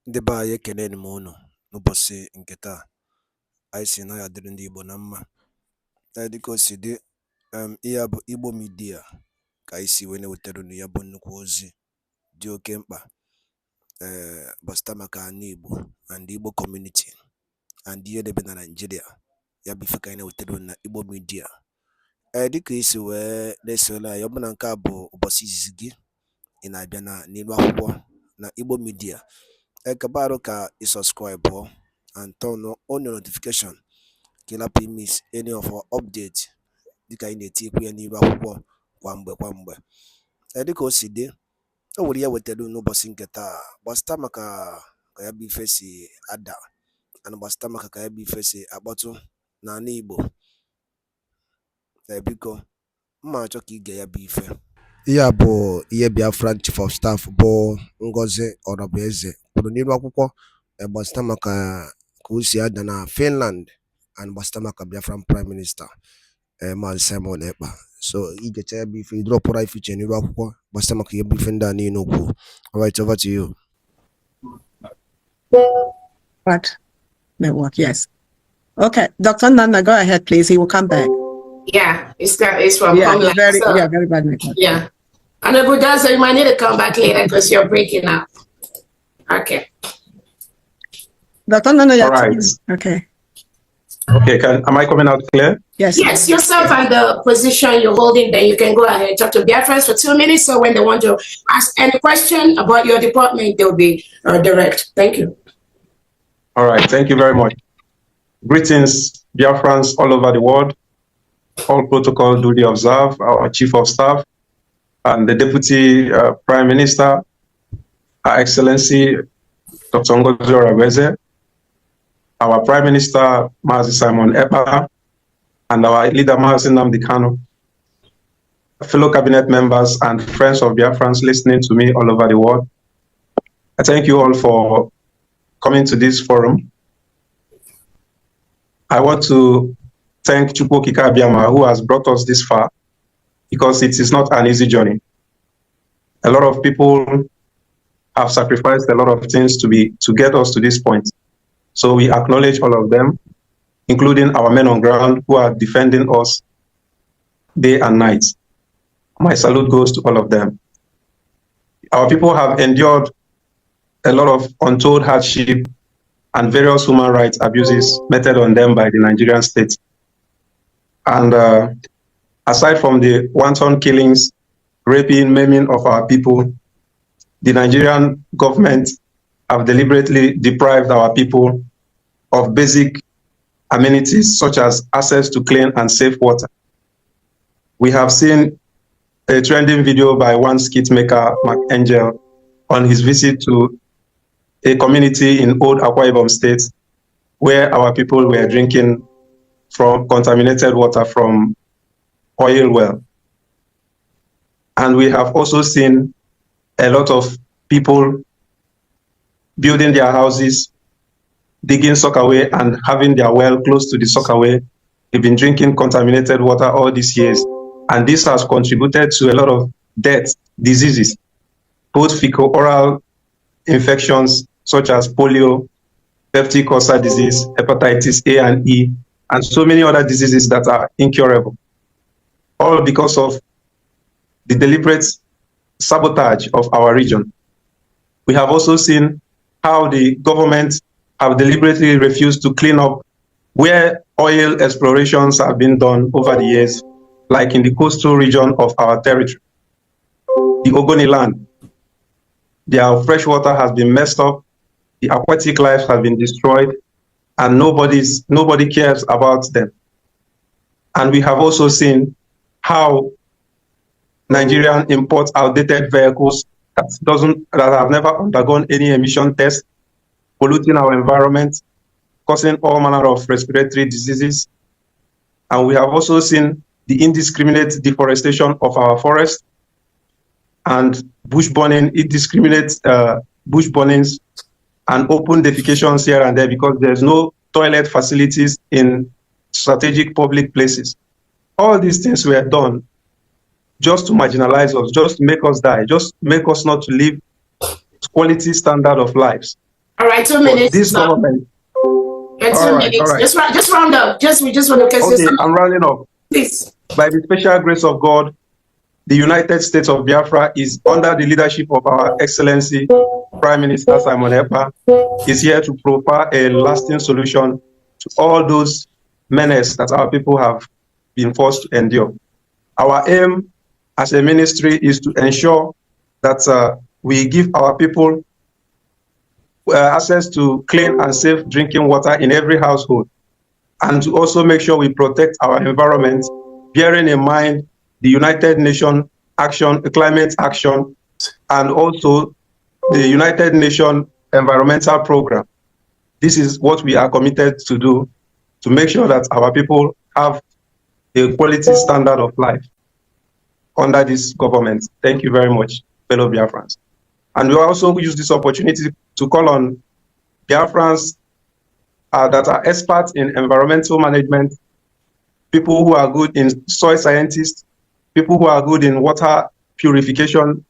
Ndị be anyị ekeneni m unu n'ụbọchị nke taa. Anyị sị na ya dịrị ndị Igbo na mma. Dịka o si dị, ihe a bụ Igbo Media ka anyị si wee na-ewetara unu ya bụ nnukwu ozi dị oke mkpa gbasata maka ana Igbo and Igbo community and ihe debe na Nigeria. Ya bụ ife ka anyị na-ewetara unu na Igbo Media. Dịka isi wee na-esole anyị, ọ bụ na nke a bụ ụbọchị izizi gị ị na-abịa n'ilu akwụkwọ na Igbo Media, kabaru ka subscribe and turn on your notification ka ị lapụ miss any of our update dịka anyị na-etikwu ya n'ilu akwụkwọ kwa mgbe. Dịka o si dị, o nwere ya wetara n'ụbọchị nke taa gbasata maka ka ya bụ ife si ada and gbasata maka ka ya bụ ife si akpọtụ n'ala Igbo. Biko mma achọ ka ige ya bụ ife. Ihe a bụ ihe Biafra Chief of Staff bụ Ngozi Orabueze kwuru n'ilu akwụkwọ gbasata maka ka o si ada na Finland and gbasata maka Biafran Prime Minister Maazị Simon Ekpa. So igecha ya bụ ife, idropụra ife iche n'ilu akwụkwọ gbasata maka ihe bụ ife ndị a niile okwu. Alright, over to you. What? Network, yes. Okay, Dr. Nana, go ahead, please. He will come back. Yeah, it's from Homeland. Very, so, very bad network. Yeah. And so you might need to come back later because you're breaking up. Okay. Dr. Nana, all right. Okay. Okay, am I coming out clear? Yes. Yes, yourself and the position you're holding, then you can go ahead and talk to Biafrans for 2 minutes. So when they want to ask any question about your department, they'll be direct. Thank you. All right, thank you very much. Greetings, Biafrans all over the world. All protocol duly observed. Our Chief of Staff and the Deputy Prime Minister, Her Excellency Dr. Ngozi Orabueze, our Prime Minister Maazị Simon Ekpa, and our leader Maazị Nnamdi Kanu, fellow cabinet members and friends of Biafrans listening to me all over the world. I thank you all for coming to this forum. I want to thank Chukwu Okike Abiama, who has brought us this far, because it is not an easy journey. A lot of people have sacrificed a lot of things to get us to this point. So we acknowledge all of them, including our men on ground who are defending us day and night. My salute goes to all of them. Our people have endured a lot of untold hardship and various human rights abuses meted on them by the Nigerian state. And aside from the wanton killings, raping, maiming of our people, the Nigerian government have deliberately deprived our people of basic amenities such as access to clean and safe water. We have seen a trending video by one skit maker, Mark Angel, on his visit to a community in Old Akwa Ibom State, where our people were drinking from contaminated water from oil well. And we have also seen a lot of people building their houses, digging sockaway and having their well close to the sockaway. They've been drinking contaminated water all these years. And this has contributed to a lot of deaths, diseases, both fecal-oral infections such as polio, peptic ulcer disease, hepatitis A and E, and so many other diseases that are incurable, all because of the deliberate sabotage of our region. We have also seen how the government have deliberately refused to clean up where oil explorations have been done over the years, like in the coastal region of our territory, the Ogoni land. Their fresh water has been messed up, the aquatic life has been destroyed, and nobody cares about them. And we have also seen how Nigerian imports outdated vehicles that have never undergone any emission test, polluting our environment, causing all manner of respiratory diseases. And we have also seen the indiscriminate deforestation of our forests and bush burning, indiscriminate bush burnings and open defecations here and there because there's no toilet facilities in strategic public places. All these things were done just to marginalize us, just to make us die, just make us not to live quality standard of lives. All right, 2 But minutes. this government, Yeah, 2 minutes. all right. Just round up. We just want to Okay, I'm rounding up. Please. By the special grace of God, the United States of Biafra is under the leadership of our Excellency Prime Minister Simon Ekpa, is here to provide a lasting solution to all those menaces that our people have been forced to endure. Our aim as a ministry is to ensure that we give our people access to clean and safe drinking water in every household, and to also make sure we protect our environment, bearing in mind the United Nations action, climate action, and also the United Nations environmental program. This is what we are committed to do, to make sure that our people have a quality standard of life under this government. Thank you very much, fellow Biafrans. And we also use this opportunity to call on Biafrans that are experts in environmental management, people who are good in soil scientists, people who are good in water purification,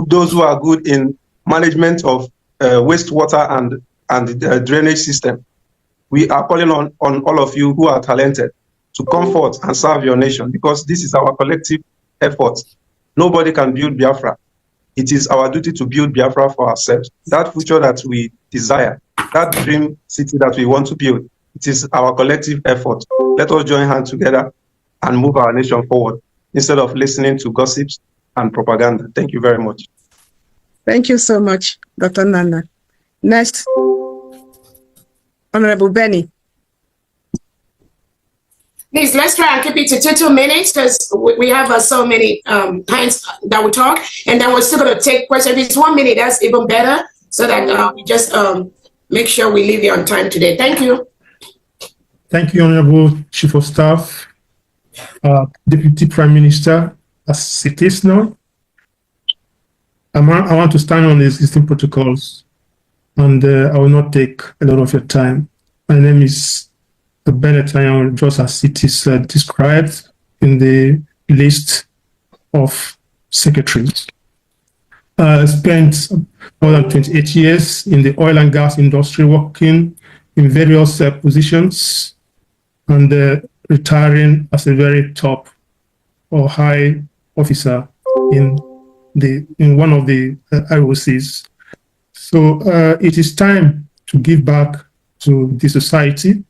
those who are good in management of wastewater and the drainage system. We are calling on all of you who are talented to come forth and serve your nation, because this is our collective effort. Nobody can build Biafra. It is our duty to build Biafra for ourselves. That future that we desire, that dream city that we want to build, it is our collective effort. Let us join hands together and move our nation forward instead of listening to gossips and propaganda. Thank you very much. Thank you so much, Dr. Nana. Next, Honorable Benny. Please, let's try and keep it to 2 minutes, because we have so many times that we talk, and then we're still going to take questions. If it's 1 minute, that's even better, so that we just make sure we leave you on time today. Thank you. Thank you, Honorable Chief of Staff, Deputy Prime Minister, as it is now. I want to stand on the existing protocols, and I will not take a lot of your time. My name is Bennett, just as it is described in the list of secretaries. I spent more than 28 years in the oil and gas industry, working in various positions, and retiring as a very top or high officer in one of the IOCs. So it is time to give back to the society.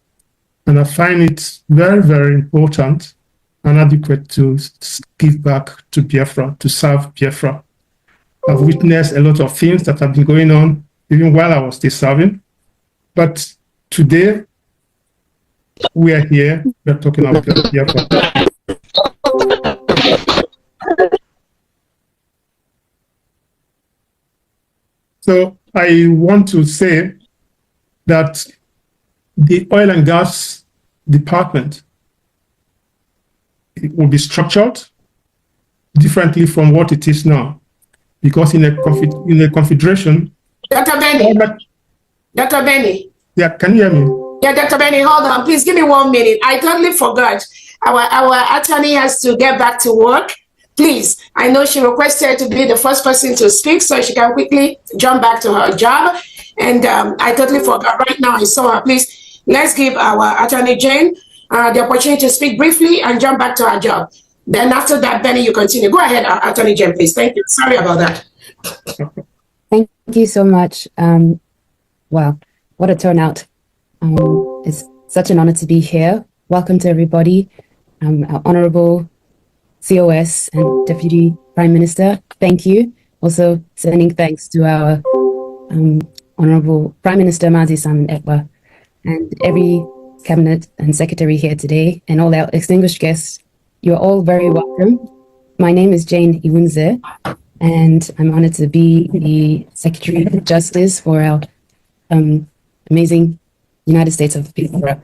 And I find it very, very important and adequate to give back to Biafra, to serve Biafra. I've witnessed a lot of things that have been going on even while I was still serving. But today, we are here, we're talking about Biafra. So I want to say that the oil and gas department, it will be structured differently from what it is now, because in a confederation. Dr. Benny. Yeah, can you hear me? Yeah, Dr. Benny, hold on. Please give me 1 minute. I totally forgot. Our attorney has to get back to work. Please, I know she requested to be the first person to speak so she can quickly jump back to her job. And I totally forgot. Right now, I saw her. Please, let's give our attorney Jane the opportunity to speak briefly and jump back to her job. Then after that, Benny, you continue. Go ahead, attorney Jane, please. Thank you. Sorry about that. Thank you so much. Wow, what a turnout. It's such an honor to be here. Welcome to everybody. Our Honorable COS and Deputy Prime Minister, thank you. Also sending thanks to our Honorable Prime Minister Mazi Simon Ekpa and every cabinet and secretary here today, and all our distinguished guests. You're all very welcome. My name is Jane Iwunze, and I'm honored to be the Secretary of Justice for our amazing United States of Biafra.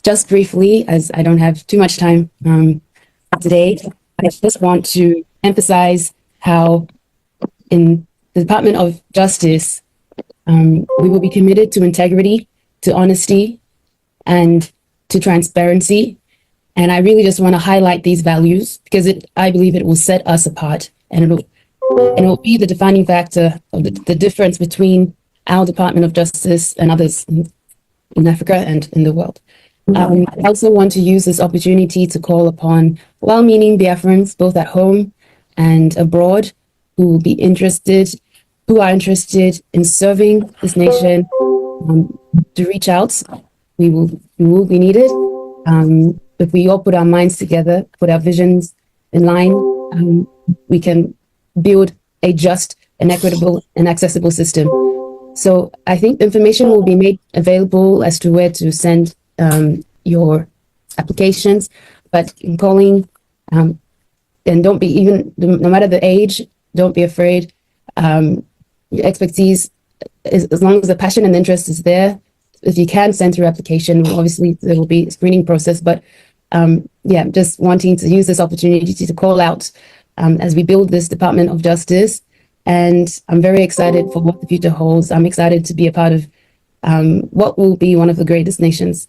Just briefly, as I don't have too much time today, I just want to emphasize how in the Department of Justice, we will be committed to integrity, to honesty, and to transparency. And I really just want to highlight these values because I believe it will set us apart, and it will be the defining factor of the difference between our Department of Justice and others in Africa and in the world. I also want to use this opportunity to call upon well-meaning Biafrans, both at home and abroad, who are interested in serving this nation, to reach out. We will be needed. If we all put our minds together, put our visions in line, we can build a just and equitable and accessible system. So I think information will be made available as to where to send your applications, but in calling, and don't be, even no matter the age, don't be afraid. Your expertise, as long as the passion and interest is there, if you can send through application, obviously there will be a screening process, but yeah, just wanting to use this opportunity to call out as we build this Department of Justice. And I'm very excited for what the future holds. I'm excited to be a part of what will be one of the greatest nations.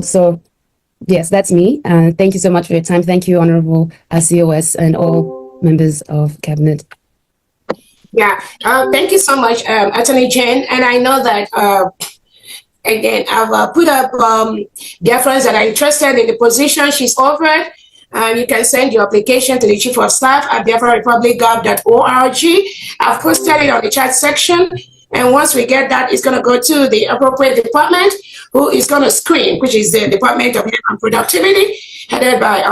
So yes, that's me. Thank you so much for your time. Thank you, Honorable COS and all members of Cabinet. Yeah, thank you so much, Attorney Jane. And I know that, again, I've put up Biafrans that are interested in the position she's offered. You can send your application to the Chief of Staff at biafrarepublic.gov.org. I've posted it on the chat section. And once we get that, it's going to go to the appropriate department, who is going to screen, which is the Department of Health and Productivity, headed by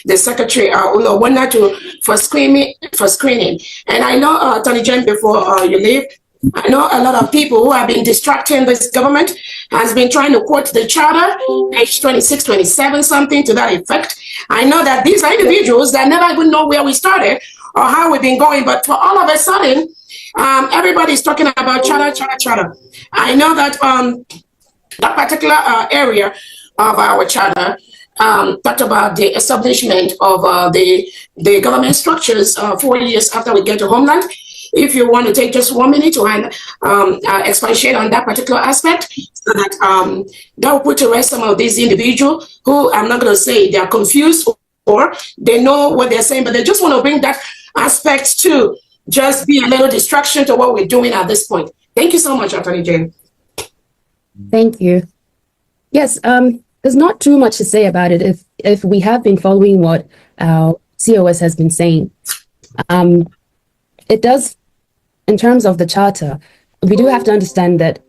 the Secretary Ulo Wonatu for screening. And I know, Attorney Jane, before you leave, I know a lot of people who have been distracting this government has been trying to quote the charter, page 26, 27, something to that effect. I know that these are individuals that never even know where we started or how we've been going, but for all of a sudden, everybody's talking about charter. I know that that particular area of our charter talked about the establishment of the government structures 4 years after we get to Homeland. If you want to take just 1 minute to expatiate on that particular aspect, so that that will put to rest some of these individuals who, I'm not going to say they're confused or they know what they're saying, but they just want to bring that aspect to just be a little distraction to what we're doing at this point. Thank you so much, Attorney Jane. Thank you. Yes, there's not too much to say about it if we have been following what our COS has been saying. It does, in terms of the charter, we do have to understand that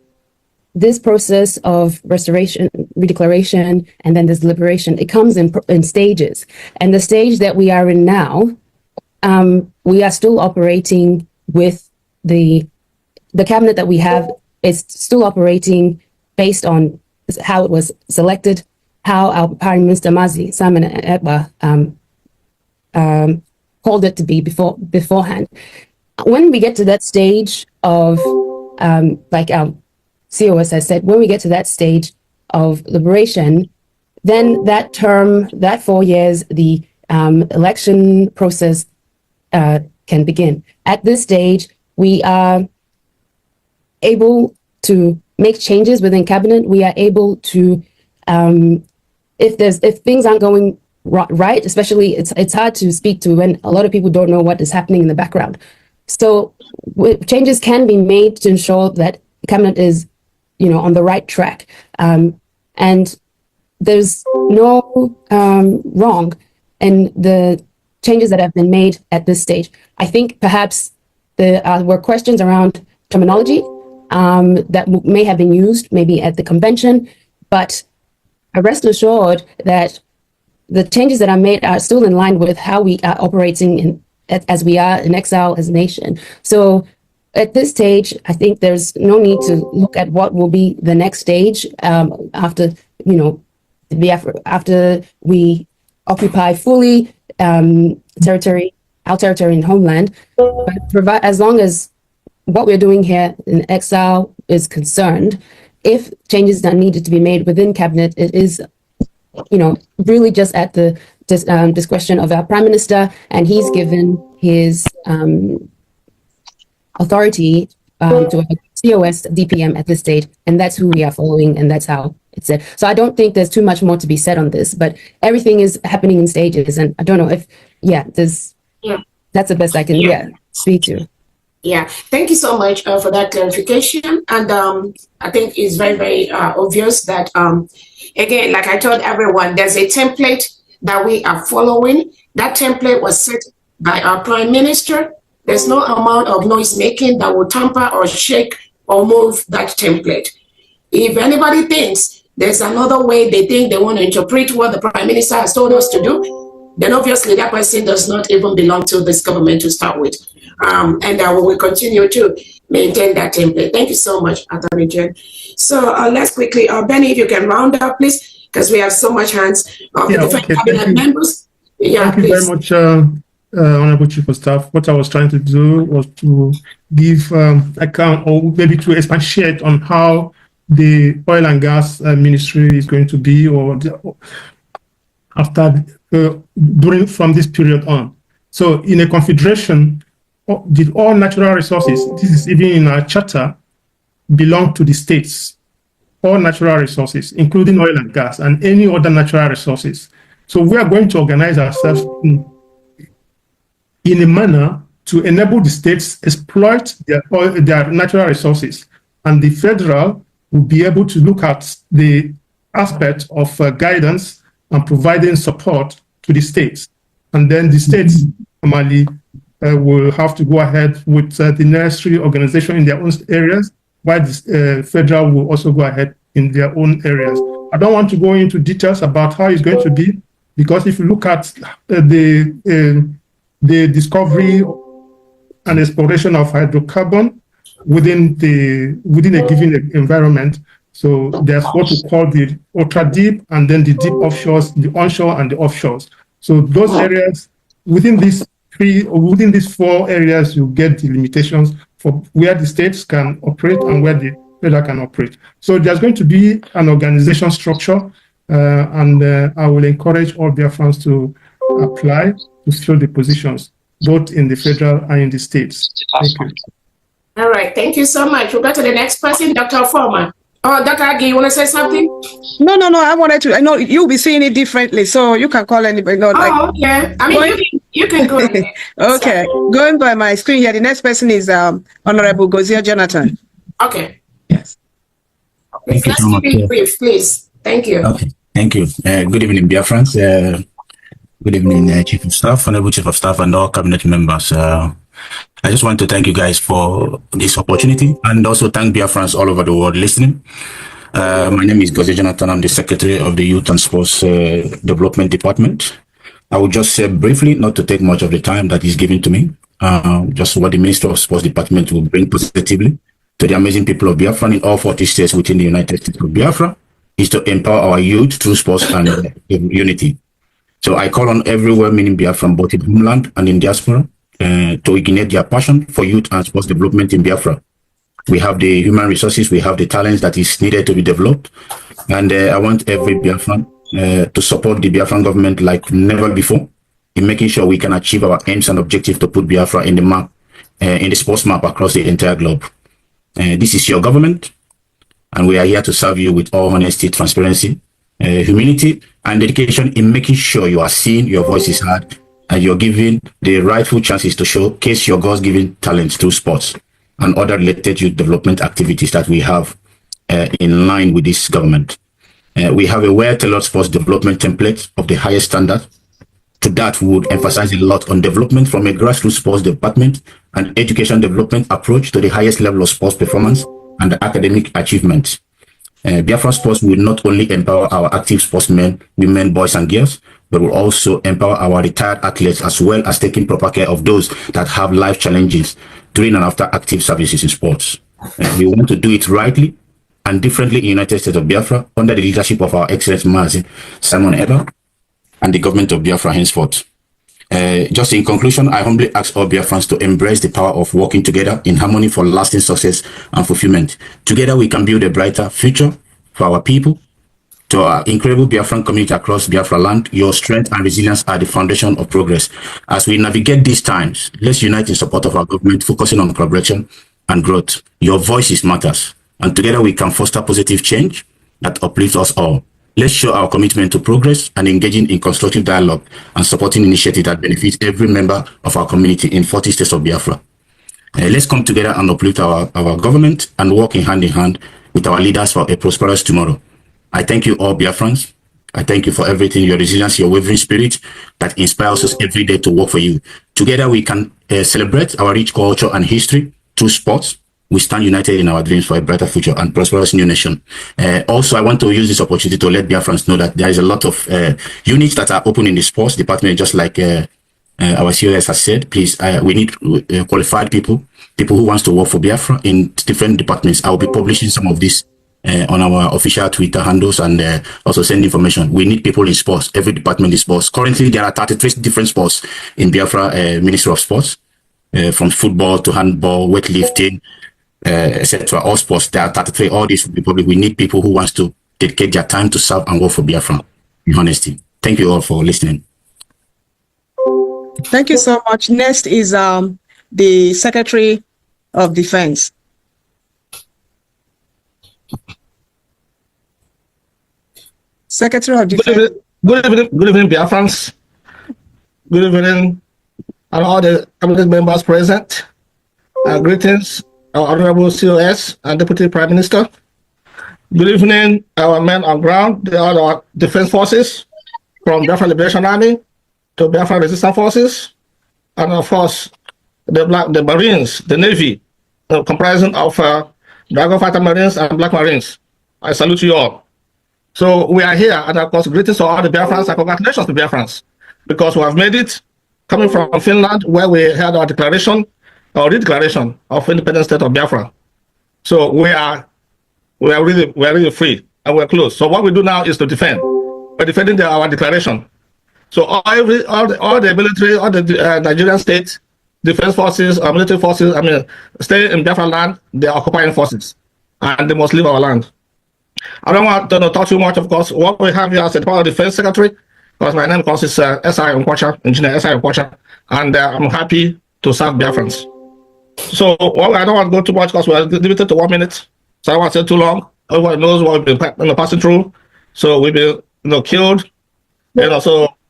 this process of restoration, redeclaration, and then this liberation, it comes in stages. And the stage that we are in now, we are still operating with the cabinet that we have is still operating based on how it was selected, how our Prime Minister Mazi Simon Ekpa called it to be beforehand. When we get to that stage of, like our COS has said, when we get to that stage of liberation, then that term, that 4 years, the election process can begin. At this stage, we are able to make changes within cabinet. We are able to, if things aren't going right, especially it's hard to speak to when a lot of people don't know what is happening in the background. So changes can be made to ensure that cabinet is, on the right track. And there's no wrong in the changes that have been made at this stage. I think perhaps there were questions around terminology that may have been used maybe at the convention, but rest assured that the changes that are made are still in line with how we are operating as we are in exile as a nation. So at this stage, I think there's no need to look at what will be the next stage after, after we occupy fully our territory in Homeland. But as long as what we're doing here in exile is concerned, if changes that needed to be made within cabinet, it is, really just at the discretion of our Prime Minister, and he's given his authority to a COS DPM at this stage, and that's who we are following, and that's how it's said. So I don't think there's too much more to be said on this, but everything is happening in stages, and I don't know if, that's the best I can speak to. Yeah, thank you so much for that clarification. And I think it's very, very obvious that, again, like I told everyone, there's a template that we are following. That template was set by our Prime Minister. There's no amount of noise making that will tamper or shake or move that template. If anybody thinks there's another way they think they want to interpret what the Prime Minister has told us to do, then obviously that person does not even belong to this government to start with. And we will continue to maintain that template. Thank you so much, Attorney Jen. So let's quickly, Benny, if you can round up, please, because we have so much hands of the different cabinet members. Yeah, thank you very much, Honorable Chief of Staff. What I was trying to do was to give account, or maybe to expatiate on how the oil and gas ministry is going to be, or after from this period on. So in a confederation, all natural resources, this is even in our charter, belong to the states. All natural resources, including oil and gas and any other natural resources. So we are going to organize ourselves in a manner to enable the states exploit their natural resources, and the federal will be able to look at the aspect of guidance and providing support to the states. And then the states normally will have to go ahead with the necessary organization in their own areas, while the federal will also go ahead in their own areas. I don't want to go into details about how it's going to be, because if you look at the discovery and exploration of hydrocarbon within a given environment, so there's what we call the ultra deep, and then the deep offshores, the onshore and the offshores. So those areas within these 4 areas, you get the limitations for where the states can operate and where the federal can operate. So there's going to be an organization structure, and I will encourage all Biafrans to apply to fill the positions, both in the federal and in the states. Thank you. All right, thank you so much. We'll go to the next person, Dr. Foreman. Oh, Dr. Agi, you want to say something? No. I wanted to. I know you'll be seeing it differently, so you can call anybody. No, okay. I mean, you can go ahead. Okay. Going by my screen here, the next person is Honorable Gozia Jonathan. Okay. Yes. Thank you so much. Brief, please. Thank you. Okay. Thank you. Good evening, Biafrans. Good evening, Chief of Staff, Honorable Chief of Staff, and all cabinet members. I just want to thank you guys for this opportunity, and also thank Biafrans all over the world listening. My name is Gozia Jonathan. I'm the Secretary of the Youth and Sports Development Department. I will just say briefly, not to take much of the time that is given to me, just what the Minister of Sports Department will bring positively to the amazing people of Biafra in all 40 states within the United States of Biafra is to empower our youth through sports and unity. So I call on every well-meaning Biafran, both in homeland and in diaspora, to ignite their passion for youth and sports development in Biafra. We have the human resources, we have the talents that is needed to be developed. And I want every Biafran to support the Biafran government like never before in making sure we can achieve our aims and objectives to put Biafra in the map, in the sports map across the entire globe. This is your government, and we are here to serve you with all honesty, transparency, humility, and dedication in making sure you are seen, your voice is heard, and you're given the rightful chances to showcase your God's-given talents through sports and other related youth development activities that we have in line with this government. We have a well-tailored sports development template of the highest standard. To that, we would emphasize a lot on development from a grassroots sports department and education development approach to the highest level of sports performance and academic achievement. Biafra Sports will not only empower our active sportsmen, women, boys, and girls, but will also empower our retired athletes, as well as taking proper care of those that have life challenges during and after active services in sports. We want to do it rightly and differently in United States of Biafra under the leadership of our excellent Mazi Simon Eber and the government of Biafra henceforth. Just in conclusion, I humbly ask all Biafrans to embrace the power of working together in harmony for lasting success and fulfillment. Together, we can build a brighter future for our people. To our incredible Biafran community across Biafra land, your strength and resilience are the foundation of progress. As we navigate these times, let's unite in support of our government, focusing on collaboration and growth. Your voices matters, and together we can foster positive change that uplifts us all. Let's show our commitment to progress and engaging in constructive dialogue and supporting initiatives that benefit every member of our community in 40 states of Biafra. Let's come together and uplift our government and work in hand with our leaders for a prosperous tomorrow. I thank you all, Biafrans. I thank you for everything, your resilience, your wavering spirit that inspires us every day to work for you. Together, we can celebrate our rich culture and history through sports. We stand united in our dreams for a brighter future and prosperous new nation. Also, I want to use this opportunity to let Biafrans know that there is a lot of units that are open in the sports department, just like our COS has said. Please, we need qualified people who wants to work for Biafra in different departments. I will be publishing some of this on our official Twitter handles and also send information. We need people in sports. Every department is sports. Currently, there are 33 different sports in Biafra Ministry of Sports, from football to handball, weightlifting, etc. All sports. There are 33. All these will be public. We need people who wants to dedicate their time to serve and work for Biafra. In honesty. Thank you all for listening. Thank you so much. Next is the Secretary of Defense. Secretary of Defense. Good evening, Biafrans. Good evening, and all the cabinet members present. Greetings, our Honorable COS and Deputy Prime Minister. Good evening, our men on ground, the other defense forces, from Biafra Liberation Army to Biafra Resistance Forces, and of course, the Marines, the Navy, comprising of Dragon Fighter Marines and Black Marines. I salute you all. So we are here, and of course, greetings to all the Biafrans and congratulations to Biafrans, because we have made it, coming from Finland, where we had our declaration, or redeclaration of independent state of Biafra. So we are really free, and we're close. So what we do now is to defend. We're defending our declaration. So all the military, all the Nigerian state defense forces, or military forces, stay in Biafra land, they are occupying forces, and they must leave our land. I don't want to talk too much, of course. What we have here as the Department of Defense Secretary, because my name, of course, is S.I. Nkwacha, Engineer S.I. Nkwacha, and I'm happy to serve Biafrans. So I don't want to go too much because we're limited to 1 minute, so I don't want to say too long. Everyone knows what we've been passing through. So we've been killed,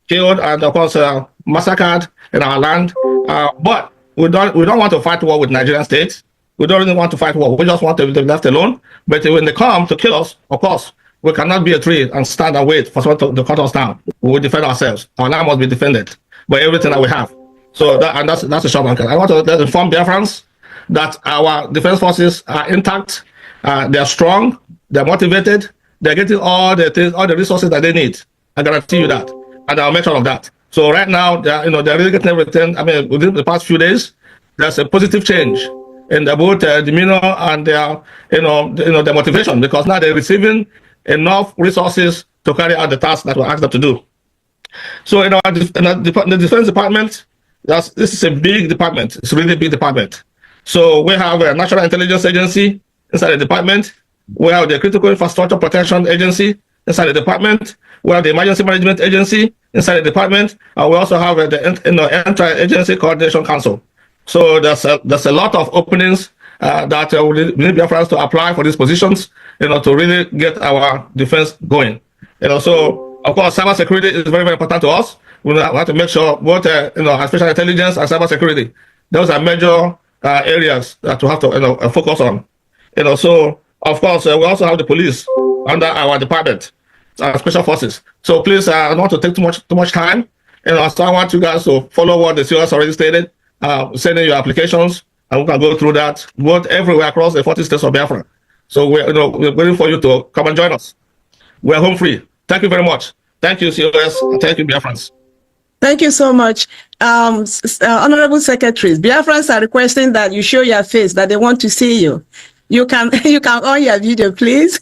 killed and of course massacred in our land. But we don't want to fight war with Nigerian states. We don't really want to fight war. We just want to be left alone. But when they come to kill us, of course, we cannot be a tree and stand and wait for someone to cut us down. We will defend ourselves. Our land must be defended by everything that we have. So that's a short answer. I want to inform Biafrans that our defense forces are intact. They are strong. They are motivated. They are getting all the resources that they need. I guarantee you that, and I'll make sure of that. So right now, they're really getting everything. Within the past few days, there's a positive change in both demeanor and their their motivation, because now they're receiving enough resources to carry out the tasks that we asked them to do. So in the Defense Department, this is a big department. It's a really big department. So we have a National Intelligence Agency inside the department. We have the Critical Infrastructure Protection Agency inside the department. We have the Emergency Management Agency inside the department, and we also have the Inter-Agency Coordination Council. So there's a lot of openings that we need Biafrans to apply for these positions, to really get our defense going. So of course, cyber security is very, very important to us. We have to make sure both artificial intelligence and cyber security, those are major areas that we have to focus on. So of course, we also have the police under our department, special forces. So please, I don't want to take too much time. So I want you guys to follow what the COS already stated. Send in your applications, and we can go through that both everywhere across the 40 states of Biafra. So we're waiting for you to come and join us. We're home free. Thank you very much. Thank you, COS, and thank you, Biafrans. Thank you so much. Honorable Secretaries, Biafrans are requesting that you show your face, that they want to see you. You can on your video, please.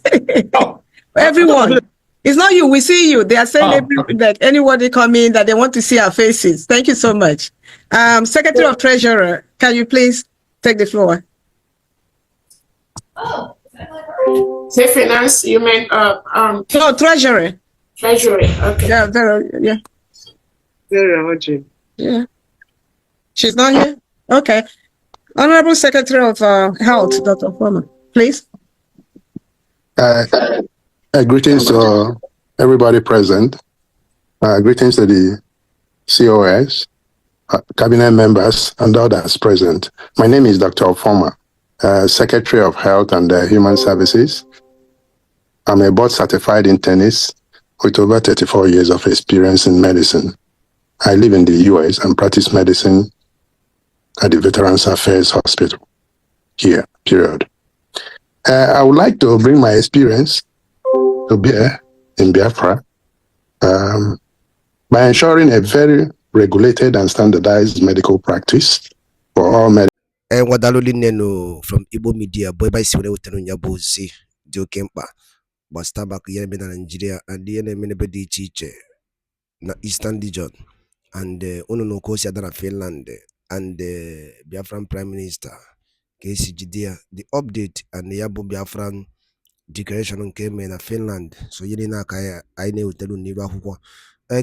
Oh, everyone. It's not you, we see you. They are saying that anybody come in that they want to see our faces. Thank you so much. Secretary of Treasurer, can you please take the floor? Say finance, you mean No, Treasury. Treasury, okay. Yeah, very urgent. Yeah. She's not here? Okay. Honorable Secretary of Health, Dr. Foreman, please. Greetings to everybody present. Greetings to the COS. cabinet members, and others present. My name is Dr. Ofoma, Secretary of Health and Human Services. I'm a board-certified internist with over 34 years of experience in medicine. I live in the US and practice medicine at the Veterans Affairs Hospital here, period. I would like to bring my experience to bear in Biafra by ensuring a very regulated and standardized medical practice for all medical. Wadaloli neno from Igbo Media, boy by Siwale Utenu Nyabuzi, Dio Kempa, Bastaba Yeme na Nigeria, and the enemy di chiche na Eastern Region, and Uno Kosi Adana Finland, and the Biafran Prime Minister, KCGDia, the update and the Yabo Biafran declaration came in Finland, so Yelina Kaya, I know Telu Niwa Huko.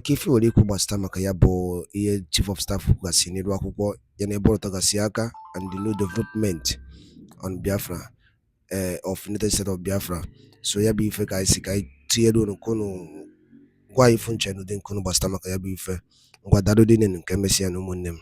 Kifi waliku basta makayabo iye chief of staff kukasinirwa kuko yaneboro tagasiaka and the new development on Biafra of United States of Biafra. So yabi ife ka isikai tiedo no kono kwa ifunche no den kono basta makayabi ife ngwa dado dinen kemesi anu monem.